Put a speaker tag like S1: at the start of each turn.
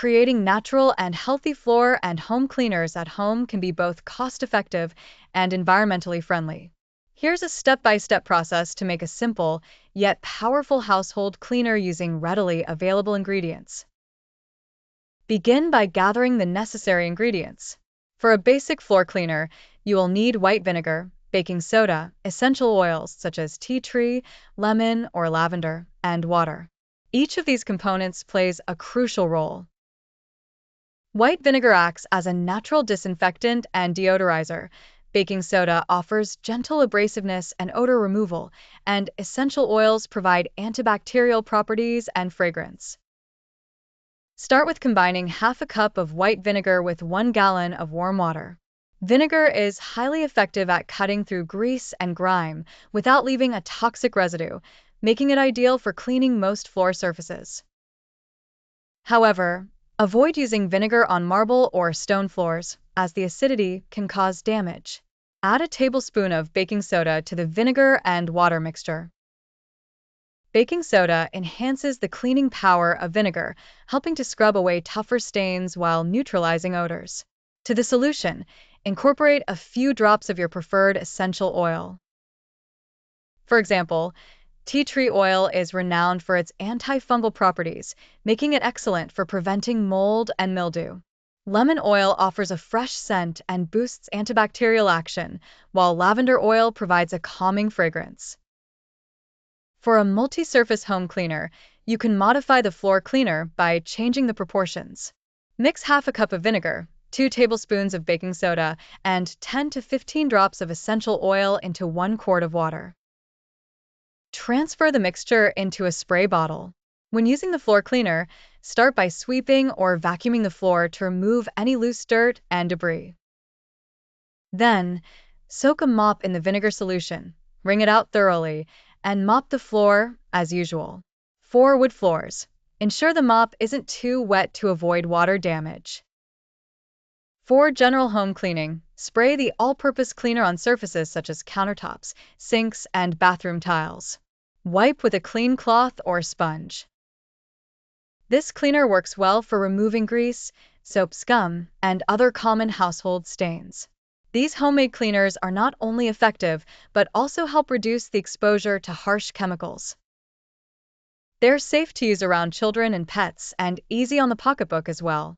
S1: creating natural and healthy floor and home cleaners at home can be both cost-effective and environmentally friendly. Here's a step-by-step process to make a simple, yet powerful household cleaner using readily available ingredients. Begin by gathering the necessary ingredients. For a basic floor cleaner, you will need white vinegar, baking soda, essential oils such as tea tree, lemon, or lavender, and water. Each of these components plays a crucial role. White vinegar acts as a natural disinfectant and deodorizer. Baking soda offers gentle abrasiveness and odor removal, and essential oils provide antibacterial properties and fragrance. Start with combining half a cup of white vinegar with 1 gallon of warm water. Vinegar is highly effective at cutting through grease and grime without leaving a toxic residue, making it ideal for cleaning most floor surfaces. However, avoid using vinegar on marble or stone floors, as the acidity can cause damage. Add a tablespoon of baking soda to the vinegar and water mixture. Baking soda enhances the cleaning power of vinegar, helping to scrub away tougher stains while neutralizing odors. To the solution, incorporate a few drops of your preferred essential oil. For example, tea tree oil is renowned for its antifungal properties, making it excellent for preventing mold and mildew. Lemon oil offers a fresh scent and boosts antibacterial action, while lavender oil provides a calming fragrance. For a multi-surface home cleaner, you can modify the floor cleaner by changing the proportions. Mix half a cup of vinegar, 2 tablespoons of baking soda, and 10 to 15 drops of essential oil into 1 quart of water. Transfer the mixture into a spray bottle. When using the floor cleaner, start by sweeping or vacuuming the floor to remove any loose dirt and debris. Then, soak a mop in the vinegar solution, wring it out thoroughly, and mop the floor as usual. For wood floors, ensure the mop isn't too wet to avoid water damage. For general home cleaning, spray the all-purpose cleaner on surfaces such as countertops, sinks, and bathroom tiles. Wipe with a clean cloth or sponge. This cleaner works well for removing grease, soap scum, and other common household stains. These homemade cleaners are not only effective, but also help reduce the exposure to harsh chemicals. They're safe to use around children and pets and easy on the pocketbook as well.